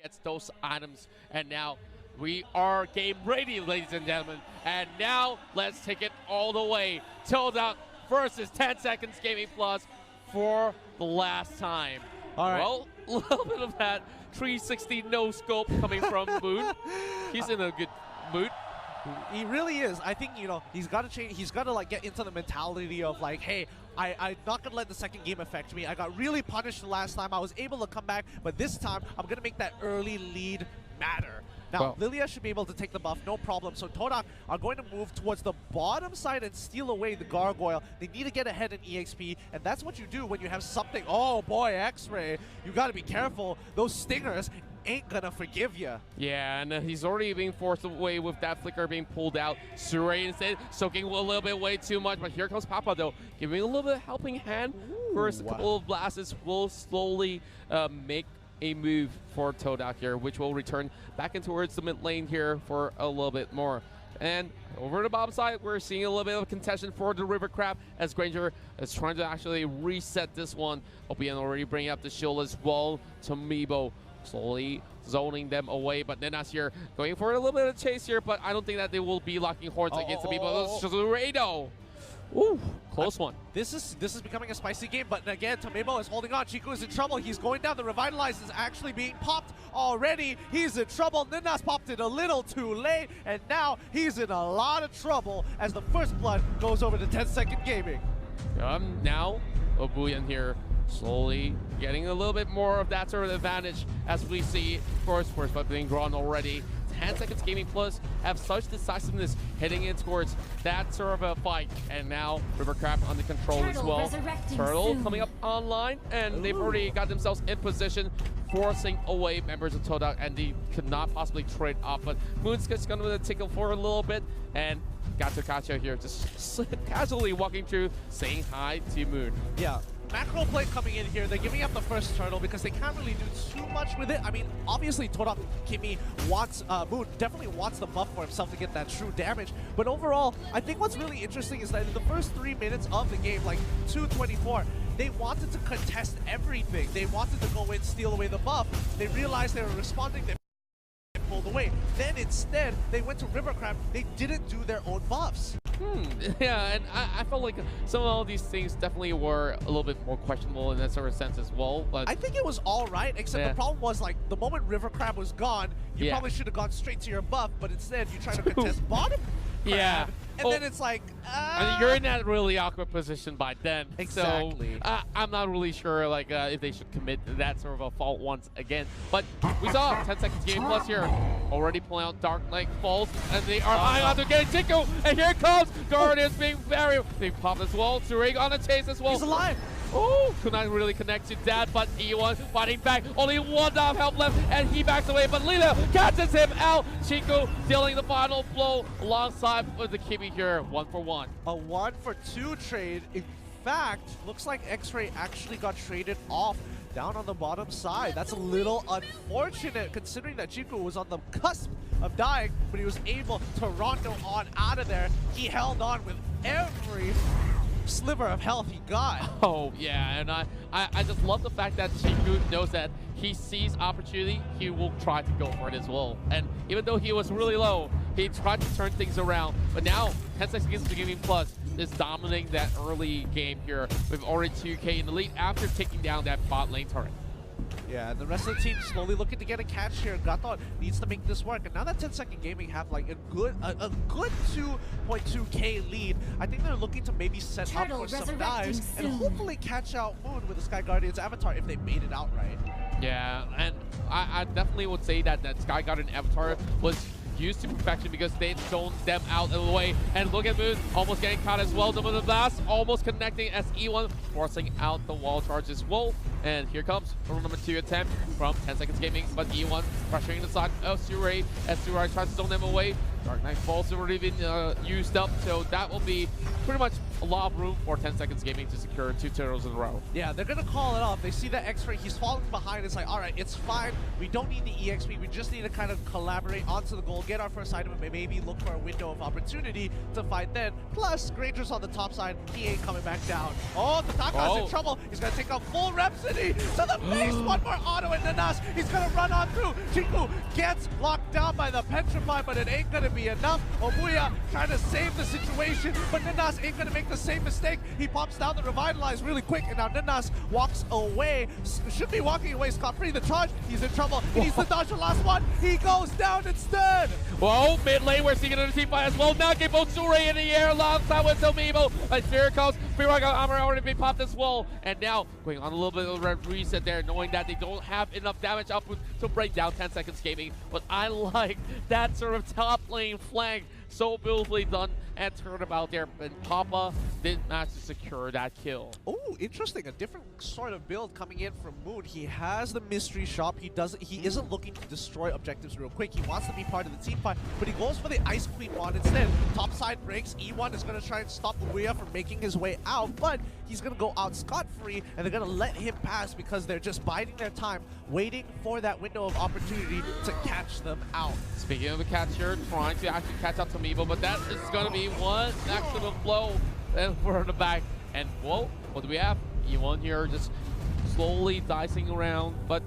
gets those items, and now we are game ready, ladies and gentlemen. And now let's take it all the way. TODAK versus 10 Seconds Gaming Plus for the last time. All right. Well, a little bit of that 360 no scope coming from Moon. He's in a good mood. He really is. I think, you know, he's got to change. He's got to like get into the mentality of like, hey, I'm not gonna let the second game affect me. I got really punished the last time. I was able to come back, but this time I'm gonna make that early lead matter. Now, Well, Lilia should be able to take the buff, no problem. So TODAK are going to move towards the bottom side and steal away the Gargoyle. They need to get ahead in EXP, and that's what you do when you have something. Oh boy, X-Ray, you got to be careful. Those stingers ain't gonna forgive you. Yeah, and he's already being forced away with that flicker being pulled out. Suray instead soaking a little bit way too much, but here comes Papa though, giving a little bit of helping hand. First couple of blasts will slowly make a move for TODAK here, which will return back in towards the mid lane here for a little bit more. And over the bottom side, we're seeing a little bit of a contention for the River Crab as Granger is trying to actually reset this one. OPN already bringing up the shield as well. Tomibo slowly zoning them away, but then here going for a little bit of chase here, but I don't think that they will be locking horns against the people. Rado. Ooh, close one. This is becoming a spicy game, but again, Tomibo is holding on. Chico is in trouble. He's going down. The Revitalize is actually being popped already. He's in trouble. Ninja's popped it a little too late, and now he's in a lot of trouble as the first blood goes over to 10 Second Gaming. Now, Obuyan here slowly getting a little bit more of that sort of advantage as we see first blood being drawn already. 10 Seconds Gaming Plus have such decisiveness heading in towards that sort of a fight, and now River Crab under control as well. Turtle coming up online, and they've already got themselves in position, forcing away members of TODAK, and they could not possibly trade off. But Moon's just going to tickle for a little bit, and Gato here just casually walking through, saying hi to Moon. Yeah. Macro play coming in here. They're giving up the first turtle because they can't really do too much with it. I mean, obviously TODAK Kimi wants, Moon definitely wants the buff for himself to get that true damage. But overall, I think what's really interesting is that in the first 3 minutes of the game, like 2:24, they wanted to contest everything. They wanted to go in, steal away the buff. They realized they were responding, they pulled away. Then instead, they went to River Crab. They didn't do their own buffs. Yeah, and I felt like some of all these things definitely were a little bit more questionable in that sort of sense as well. But I think it was all right, except the problem was like the moment River Crab was gone, you probably should have gone straight to your buff, but instead you try to contest bottom crab, and then it's like, I mean, you're in that really awkward position by then. Exactly. So I'm not really sure like if they should commit that sort of a fault once again. But we saw 10 Seconds Game Plus here already pulling out Dark Knight Falls, and they are eyeing on to get Chico, and here comes Guardians being very. They pop as well. Surig on a chase as well. He's alive. Oh, could not really connect to that, but E1 fighting back. Only one down health left, and he backs away, but Lila catches him out. Chico dealing the final blow alongside with the Kimi here, 1-for-1. A 1-for-2 trade. In fact, looks like X-Ray actually got traded off down on the bottom side. That's a little unfortunate considering that Chico was on the cusp of dying, but he was able to rondo on out of there. He held on with every sliver of health he got. Oh yeah, and I just love the fact that Chiku knows that he sees opportunity, he will try to go for it as well. And even though he was really low, he tried to turn things around. But now 10 Seconds Gaming Plus is dominating that early game here with already 2K in the lead after taking down that bot lane turret. Yeah, and the rest of the team slowly looking to get a catch here. Gato needs to make this work, and now that 10 Second Gaming have like a good 2.2K lead, I think they're looking to maybe set up for some dives and hopefully catch out Moon with the Sky Guardian's avatar if they made it out right. Yeah, and I definitely would say that Sky Guardian avatar was used to perfection because they zoned them out of the way. And look at Moon almost getting caught as well. The blast almost connecting as E1 forcing out the wall charge as well. And here comes number 2 attempt from 10 Seconds Gaming, but E1 pressuring the side of Suray as Suray tries to zone them away. Dark Knight Falls already been used up, so that will be pretty much a lot of room for 10 Seconds Gaming to secure 2 turtles in a row. Yeah, they're gonna call it off. They see that X-Ray, he's falling behind. It's like, all right, it's fine. We don't need the EXP. We just need to kind of collaborate onto the goal, get our first item, and maybe look for a window of opportunity to fight then. Plus, Granger's on the top side. He ain't coming back down. Oh, TODAK's in trouble. He's gonna take a full Rhapsody to the face. One more auto, and Nanas, he's gonna run on through. Chiku gets locked down by the Petrify, but it ain't gonna be enough. Omuya trying to save the situation, but Nanas ain't gonna make the same mistake. He pops down the Revitalize really quick, and now Nanas walks away. Should be walking away scot-free. The charge, he's in trouble. He needs to dodge the last one. He goes down instead. Well, mid lane, we're seeing another team fight as well. Now get both Sure in the air alongside with Tomibo. As here it comes. Free-Rock armor already been popped as well. And now going on a little bit of a reset there, knowing that they don't have enough damage output to break down 10 Seconds Gaming. But I like that sort of top lane flank. So beautifully done and turned about there, but Papa didn't manage to secure that kill. Oh, interesting. A different sort of build coming in from Moon. He has the mystery shop. He isn't looking to destroy objectives real quick. He wants to be part of the team fight, but he goes for the Ice Queen wand instead. Top side breaks. E1 is going to try and stop Uguya from making his way out, but he's going to go out scot-free, and they're going to let him pass because they're just biding their time, waiting for that window of opportunity to catch them out. Speaking of a catcher, trying to actually catch up to Meebo, but that is going to be one maximum blow and for the back. And whoa, what do we have? E1 here just slowly dicing around, but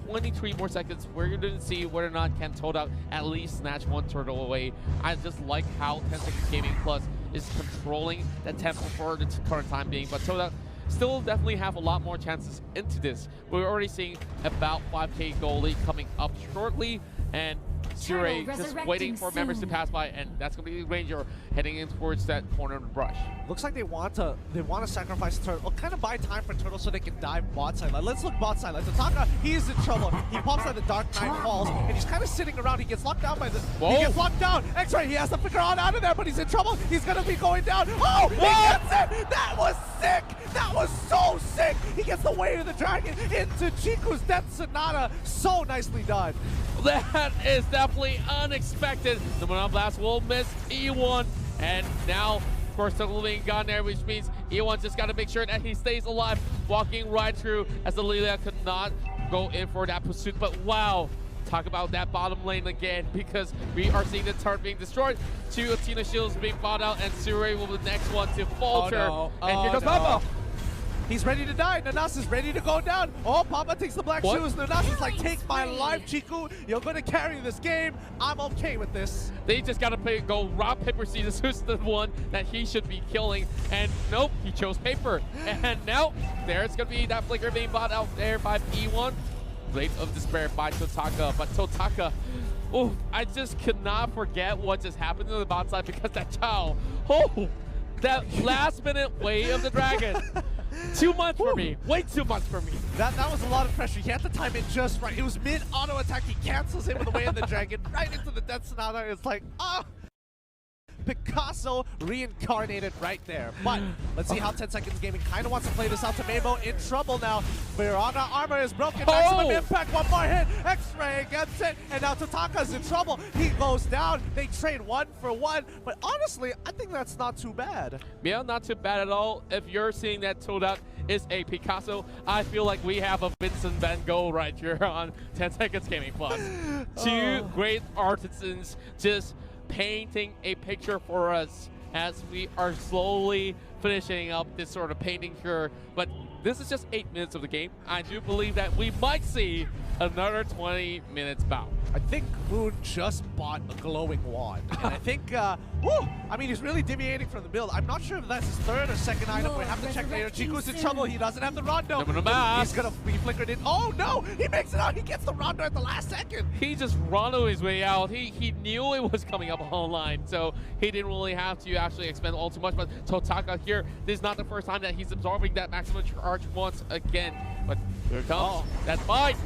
23 more seconds. We're going to see whether or not can TODAK at least snatch one turtle away. I just like how 10 Seconds Gaming Plus is controlling the tempo for the current time being, but TODAK still definitely have a lot more chances into this. We're already seeing about 5k goalie coming up shortly, and Sure just waiting for members to pass by, and that's gonna be Ranger heading in towards that corner of the brush. Looks like they want to sacrifice the turtle, or kind of buy time for turtle so they can dive bot side. Like, let's look bot side. Like TODAK, he's in trouble. He pops out the Dark Knight Falls, and he's kind of sitting around. He gets locked down by the. Whoa. He gets locked down. X-Ray, he has to figure out of there, but he's in trouble. He's gonna be going down. Oh, he gets it! That was sick! That was so sick! He gets the weight of the dragon into Chiku's Death Sonata. So nicely done. That is definitely unexpected. The Monon Blast will miss E1, and now, of course, the being gone there, which means E1 just got to make sure that he stays alive, walking right through as the Lilia could not go in for that pursuit. But wow, talk about that bottom lane again, because we are seeing the turret being destroyed, 2 Athena shields being bought out, and Sure will be the next one to falter. Oh, no. And here goes Papa. He's ready to die. Nanas is ready to go down. Oh, Papa takes the black shoes. Nanas is like, take my life, Chiku. You're going to carry this game. I'm okay with this. They just got to go rock, paper, scissors. Who's the one that he should be killing? And nope, he chose paper. And now there's going to be that flicker being bought out there by E1. Blade of Despair by TODAK. But TODAK, oh, I just could not forget what just happened to the bot side because that Chow. Oh, that last minute way of the dragon. Too much for me. Way too much for me. That was a lot of pressure. He had to time it just right. It was mid auto attack. He cancels it with the way of the dragon right into the Death Sonata. It's like, Picasso reincarnated right there. But let's see how 10 Seconds Gaming kind of wants to play this out. Tomibo in trouble now. Piranha armor is broken. Maximum impact. One more hit. X-Ray gets it. And now TODAK's in trouble. He goes down. They trade 1 for 1. But honestly, I think that's not too bad. Yeah, not too bad at all. If you're seeing that TODAK is a Picasso, I feel like we have a Vincent Van Gogh right here on 10 Seconds Gaming Plus. 2 great artisans just painting a picture for us as we are slowly finishing up this sort of painting here. But this is just 8 minutes of the game. I do believe that we might see another 20 minutes bout. I think Moon just bought a glowing wand. And I think, I mean, he's really deviating from the build. I'm not sure if that's his 3rd or 2nd item. We have to check later. Chiku's in trouble. He doesn't have the Rondo. He's going to be flickered in. Oh, no! He makes it out. He gets the Rondo at the last second. He just Rondo his way out. He knew it was coming up online, so he didn't really have to actually expend all too much. But TODAK here, this is not the first time that he's absorbing that maximum charge once again. But here it comes. That's fine.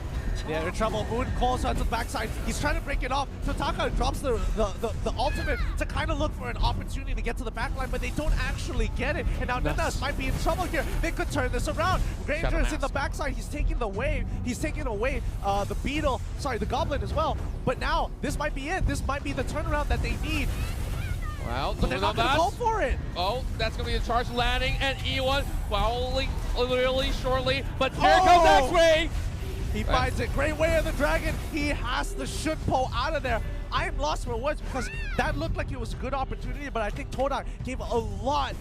Yeah, they're in trouble. Moon calls out to the backside. He's trying to break it off. TODAK drops the ultimate to kind of look for an opportunity to get to the backline, but they don't actually get it. And now Nanas might be in trouble here. They could turn this around. Granger's in the backside. He's taking the wave. He's taking away the Goblin as well. But now, this might be it. This might be the turnaround that they need. Well, but they're not going to go for it. Oh, that's going to be the charge landing, and E1 following really shortly, but here comes X-Ray! He finds it. Great way of the dragon. He has the Shunpo out of there. I'm lost for words because that looked like it was a good opportunity, but I think TODAK gave a lot,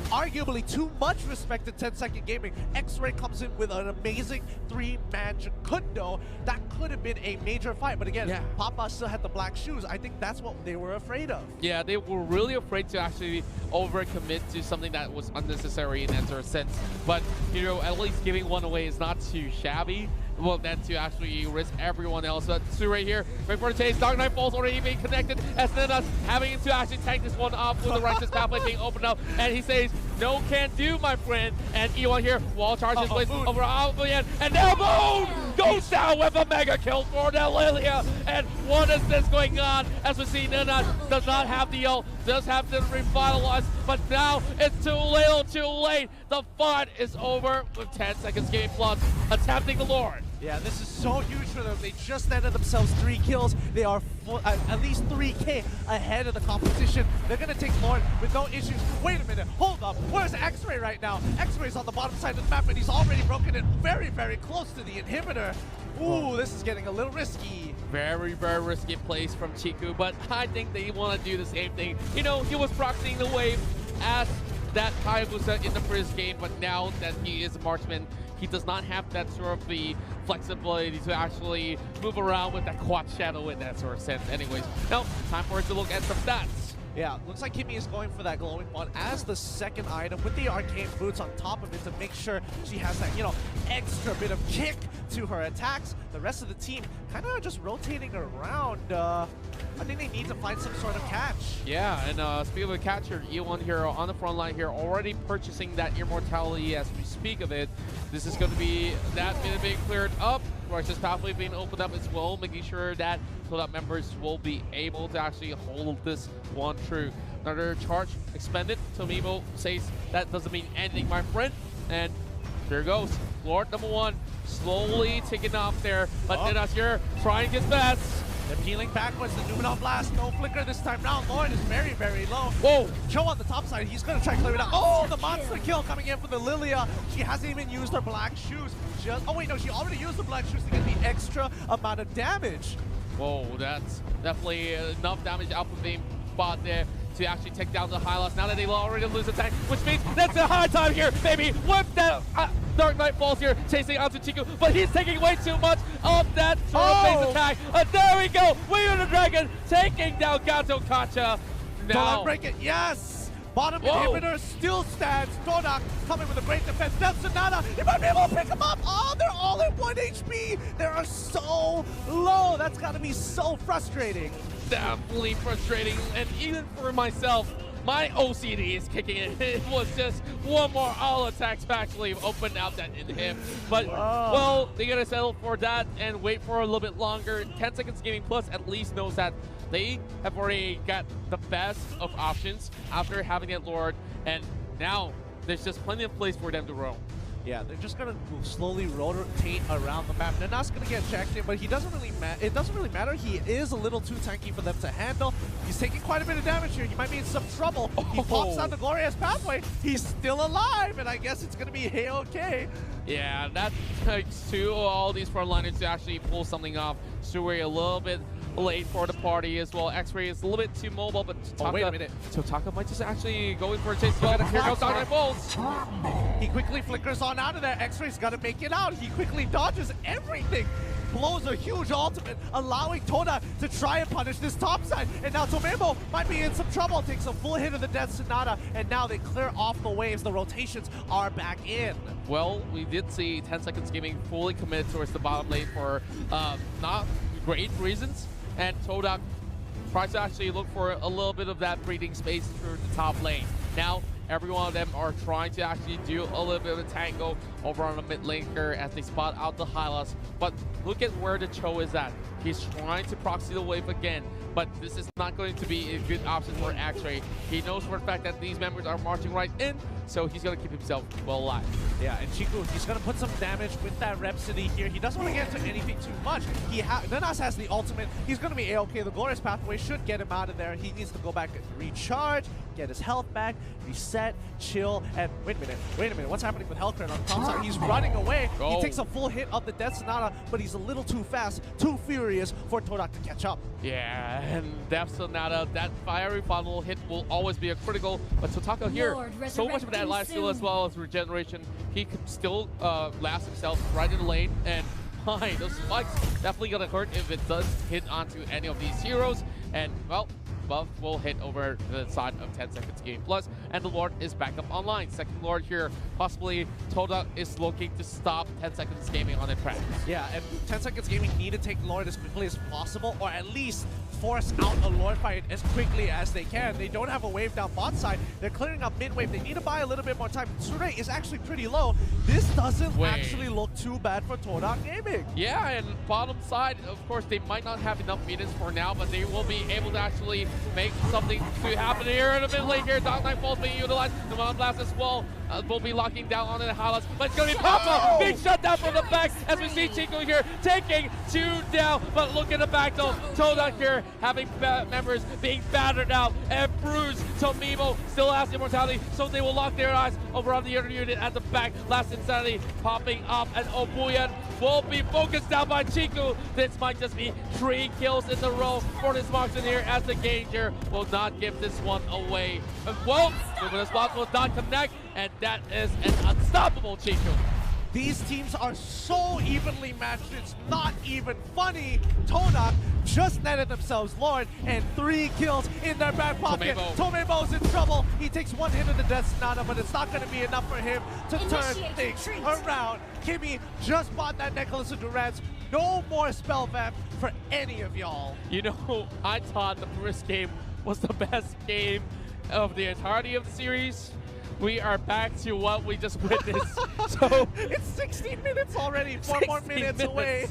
arguably too much respect to 10-second gaming. X-Ray comes in with an amazing 3-man Jukundo. That could have been a major fight, but again, Papa still had the black shoes. I think that's what they were afraid of. Yeah, they were really afraid to actually overcommit to something that was unnecessary in that sort of sense. But, you know, at least giving one away is not too shabby. Well, then to actually risk everyone else. But Sue right here, right for the chase. Dark Knight Falls already being connected. As Nenas having to actually tank this one off with the righteous pathway being opened up. And he says, no can do, my friend. And E1 here, wall charges over again. And now Moon goes down with a mega kill for the Lilia. And what is this going on? As we see, Nenas does not have the ult, does have to revitalize. But now it's too little, too late. The fight is over with 10 seconds game plus, attempting the Lord. Yeah, this is so huge for them. They just netted themselves 3 kills. They are at least 3K ahead of the competition. They're going to take Lord with no issues. Wait a minute, hold up. Where's X-Ray right now? X-Ray's on the bottom side of the map, and he's already broken it very, very close to the inhibitor. Ooh, this is getting a little risky. Very, very risky place from Chiku, but I think they want to do the same thing. You know, he was proxying the wave as that Hayabusa in the first game, but now that he is a marksman, he does not have that sort of the flexibility to actually move around with that quad shadow in that sort of sense. Anyways, now time for us to look at some stats. Yeah, looks like Kimmy is going for that glowing one as the second item with the arcane boots on top of it to make sure she has that, you know, extra bit of kick to her attacks. The rest of the team kind of just rotating around. I think they need to find some sort of catch. Yeah, and speaking of a catcher, E1 here on the front line here already purchasing that immortality as we speak of it. This is going to be that minute being cleared up. Righteous pathway being opened up as well, making sure that TODAK members will be able to actually hold this one true. Another charge expended. Tomimo says that doesn't mean anything, my friend. And here goes. Lord number 1 slowly taking off there, but Nenas here trying his best. They're peeling backwards. The Numenor Blast, no flicker this time round. Lord is very, very low. Whoa! Cho on the top side. He's going to try to clear it out. Oh, the monster kill coming in for the Lilia. She hasn't even used her black shoes. Oh, wait, no, she already used the black shoes to get the extra amount of damage. Whoa, that's definitely enough damage output being bought there to actually take down the Hylos. Now that they already lose attack, which means that's a high time here, baby. Whip that Dark Knight Falls here, chasing out to Chiku, but he's taking way too much of that sort of base attack. There we go. We are the Dragon taking down Gato Kacha. Now, don't break it. Yes. Bottom inhibitor still stands. TODAK coming with a great defense. That's Sonata. He might be able to pick him up. Oh, they're all at 1 HP. They are so low. That's got to be so frustrating. Definitely frustrating. And even for myself, my OCD is kicking in. It was just one more all attacks to actually open out that inhib. But, well, they got to settle for that and wait for a little bit longer. 10 seconds gaming plus at least knows that they have already got the best of options after having that Lord, and now there's just plenty of place for them to roam. Yeah, they're just gonna slowly rotate around the map. They're not gonna get checked in, but he doesn't really it doesn't really matter. He is a little too tanky for them to handle. He's taking quite a bit of damage here. He might be in some trouble. He pops out the glorious pathway. He's still alive, and I guess it's gonna be okay. Yeah, that takes to all these frontliners to actually pull something off. Suri a little bit late for the party as well. X-Ray is a little bit too mobile, but wait a minute. TODAK might just actually go in for a chase. Well, here goes Dark Knight Falls. He quickly flickers on out of there. X-Ray's got to make it out. He quickly dodges everything. Blows a huge ultimate, allowing TODAK to try and punish this top side. And now Tomemo might be in some trouble. Takes a full hit of the Death Sonata, and now they clear off the waves. The rotations are back in. Well, we did see 10 seconds gaming fully committed towards the bottom lane for not great reasons. And TODAK tries to actually look for a little bit of that breathing space through the top lane. Now, every one of them are trying to actually do a little bit of a tango over on the mid lane here as they spot out the Hylas. But look at where the Cho is at. He's trying to proxy the wave again, but this is not going to be a good option for X-Ray. He knows for the fact that these members are marching right in, so he's going to keep himself well alive. Yeah, and Chiku, he's going to put some damage with that Rhapsody here. He doesn't want to get into anything too much. Nanas has the ultimate. He's going to be A-okay. The Glorious Pathway should get him out of there. He needs to go back and recharge, get his health back, reset, chill, and wait a minute. What's happening with Hellcrit on the top side? He's running away. Go. He takes a full hit of the Death Sonata, but he's a little too fast, too furious for TODAK to catch up. Yeah, and Death Sonata, that fiery final hit will always be a critical, but Totaka here, so much of that life steal as well as regeneration. He could still last himself right in the lane, and those spikes definitely gonna hurt if it does hit onto any of these heroes. And well, buff will hit over the side of 10 seconds game plus, and the Lord is back up online. Second Lord here, possibly TODAK is looking to stop 10 seconds gaming on their tracks. Yeah, and 10 seconds gaming need to take Lord as quickly as possible, or at least force out a Lord fight as quickly as they can. They don't have a wave down bot side. They're clearing up mid wave. They need to buy a little bit more time. Tsure is actually pretty low. This doesn't actually look too bad for TODAK Gaming. Yeah, and bottom side, of course, they might not have enough minutes for now, but they will be able to actually make something to happen here in the mid lane here. Dark Knight Falls being utilized. The Mon Blast as well will be locking down onto the Hylas, but it's going to be Papa being shut down from the back as we see Chico here taking 2 down. But look at the back though, TODAK here having members being battered out and bruised. Tomimo still has immortality, so they will lock their eyes over on the other unit at the back. Last Insanity popping up, and Obuyan will be focused down by Chiku. This might just be 3 kills in a row for this marksman here, as the Ganger will not give this one away. Well, the spot will not connect, and that is an unstoppable Chiku. These teams are so evenly matched, it's not even funny. TODAK just netted themselves Lord and 3 kills in their back pocket. Tomemo's in trouble. He takes 1 hit of the Death Sonata, but it's not going to be enough for him to turn things around. Kimmy just bought that Necklace of Durance. No more spell vamp for any of y'all. You know, I thought the first game was the best game of the entirety of the series. We are back to what we just witnessed. So it's 16 minutes already, 4 more minutes away.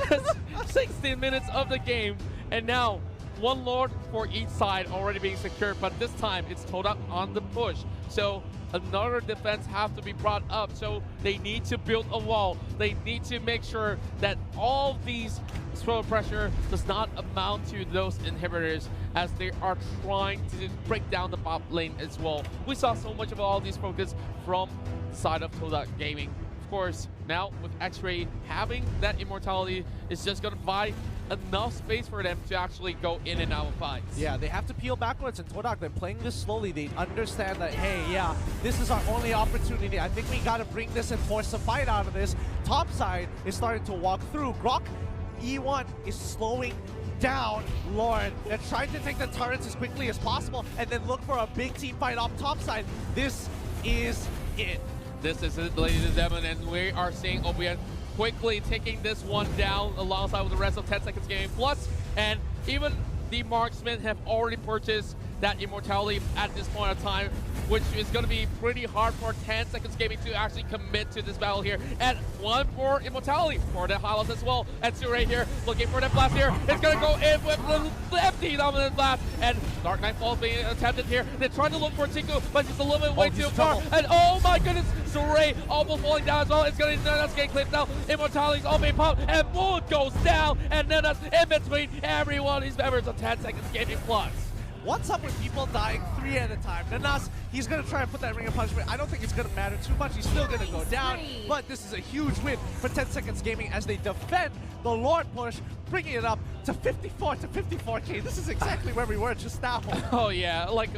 Just 16 minutes of the game, and now 1 Lord for each side already being secured, but this time it's TODAK on the push. So another defense have to be brought up, so they need to build a wall. They need to make sure that all these throw pressure does not amount to those inhibitors, as they are trying to break down the bot lane as well. We saw so much of all these focus from the side of TODAK Gaming. Of course, now with X-Ray having that immortality, it's just going to buy enough space for them to actually go in and out of fights. Yeah, they have to peel backwards, and TODAK, they're playing this slowly. They understand that, hey, yeah, this is our only opportunity. I think we got to bring this and force a fight out of this. Top side is starting to walk through. Grok, E1 is slowing down Lord. They're trying to take the turrets as quickly as possible and then look for a big team fight off top side. This is it. This is it, ladies and gentlemen, and we are seeing Obuyan quickly taking this one down alongside with the rest of 10 seconds game plus, and even the marksmen have already purchased that immortality at this point of time, which is going to be pretty hard for 10 seconds gaming to actually commit to this battle here. And 1 more immortality for the Hylas as well. And Tsure here looking for the blast here. It's going to go in with the empty dominant blast, and Dark Knight Falls being attempted here. They're trying to look for Chiku, but he's a little bit way too far. And oh my goodness, Tsure almost falling down as well. It's going to get clipped now. Immortality's all being popped, and Moon goes down, and then that's in between every one of these members of 10 seconds gaming plus. What's up with people dying 3 at a time? Nanas, he's going to try and put that Ring of Punishment. I don't think it's going to matter too much. He's still going to go down. But this is a huge win for 10 seconds gaming as they defend the Lord push, bringing it up to 54 to 54k. This is exactly where we were just now. Oh yeah, like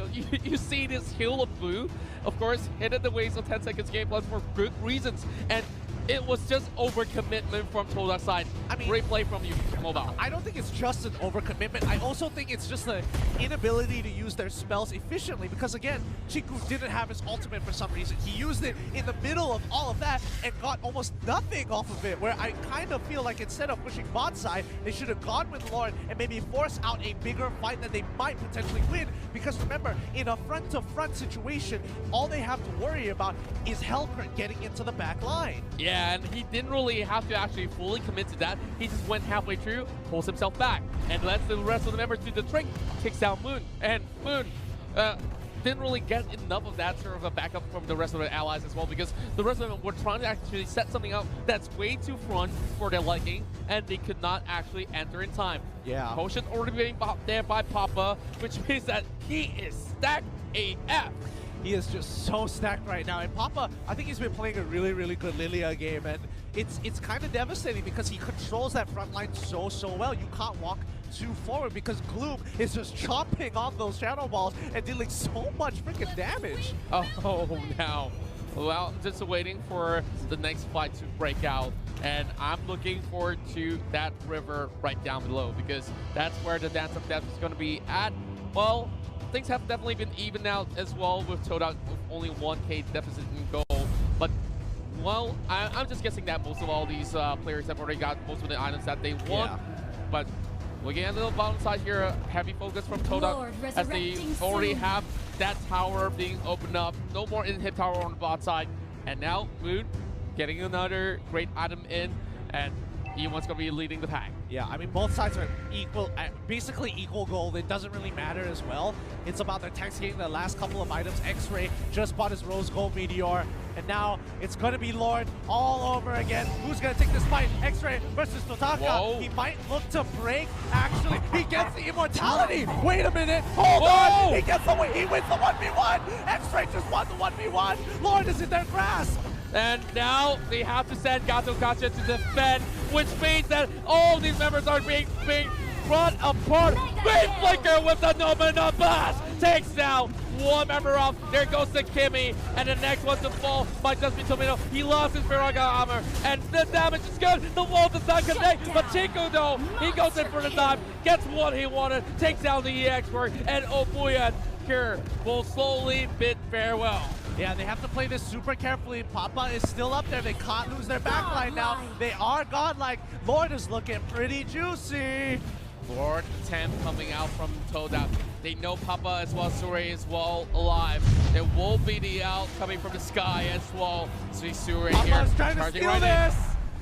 you see this hill of blue, of course, hit at the waist of 10 seconds game plus for good reasons. And it was just overcommitment from TODAK's side. I mean, great play from you, Mobile. I don't think it's just an overcommitment. I also think it's just the inability to use their spells efficiently because, again, Chiku didn't have his ultimate for some reason. He used it in the middle of all of that and got almost nothing off of it, where I kind of feel like instead of pushing bot side, they should have gone with Lord and maybe force out a bigger fight that they might potentially win. Because remember, in a front-to-front situation, all they have to worry about is Hellcrit getting into the back line. Yeah, and he didn't really have to actually fully commit to that. He just went halfway through, pulls himself back, and lets the rest of the members do the trick. Takes out Moon, and Moon didn't really get enough of that sort of a backup from the rest of the allies as well, because the rest of them were trying to actually set something up that's way too front for their liking, and they could not actually enter in time. Yeah. Potion already being popped there by Papa, which means that he is stacked AF. He is just so stacked right now. And Papa, I think he's been playing a really, really good Lilia game. And it's kind of devastating because he controls that front line so well. You can't walk too forward because Gloom is just chopping off those shadow balls and dealing so much freaking damage. Oh, now. Well, just waiting for the next fight to break out. And I'm looking forward to that river right down below because that's where the Dance of Death is going to be at. Well, things have definitely been evened out as well with TODAK with only 1k deficit in gold. But, well, I'm just guessing that most of all these players have already got most of the items that they want. Yeah. But looking at the bottom side here, heavy focus from TODAK as they already have that tower being opened up. No more in-hit tower on the bot side. And now Moon getting another great item in, and E1's going to be leading the pack. Yeah, I mean, both sides are equal, basically equal gold. It doesn't really matter as well. It's about their tanks getting the last couple of items. X-Ray just bought his Rose Gold Meteor, and now it's going to be Lord all over again. Who's going to take this fight? X-Ray versus TODAK. Whoa. He might look to break. Actually, he gets the immortality. Wait a minute. Hold on. He gets the win. He wins the 1v1. X-Ray just won the 1v1. Lord is in their grasp. And now they have to send Gato Gotcha to defend, which means that all these members are being brought apart. Great Flicker with the Nomina Blast takes down one member off. There goes the Kimmy, and the next one to fall might just be Tomino. He lost his Viraga armor, and the damage is good. The wall does not connect, but Chico though, he goes in for the dive, gets what he wanted, takes down the EX work, and Obuyan here will slowly bid farewell. Yeah, they have to play this super carefully. Papa is still up there. They can't lose their backline now. They are godlike. Lord is looking pretty juicy. Lord 10 coming out from TODAK. They know Papa as well, Suri is well alive. There will be the out coming from the sky as well. See Suri here. Papa's trying to steal this.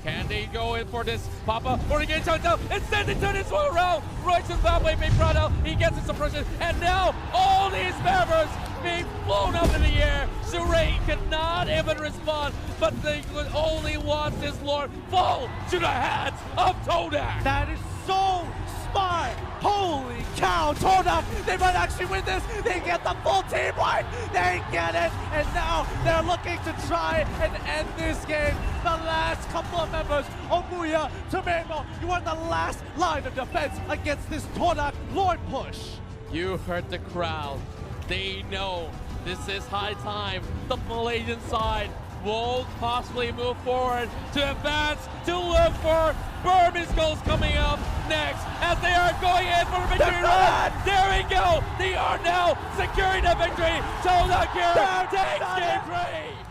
Can they go in for this? Papa already getting turned down. Instead, they turn this one around. Right to the pathway being brought out. He gets his suppression. And now all these members being flown up in the air. Suri cannot even respond, but they would only want this Lord fall to the hands of TODAK. That is so smart. Holy cow, TODAK, they might actually win this. They get the full team wipe. They get it. And now they're looking to try and end this game. The last couple of members, Obuya, Tomemo, you are the last line of defense against this TODAK Lord push. You heard the crowd. They know this is high time. The Malaysian side will possibly move forward to advance to look for Burmese goals coming up next as they are going in for a victory run. There we go. They are now securing the victory. TODAK here takes game 3.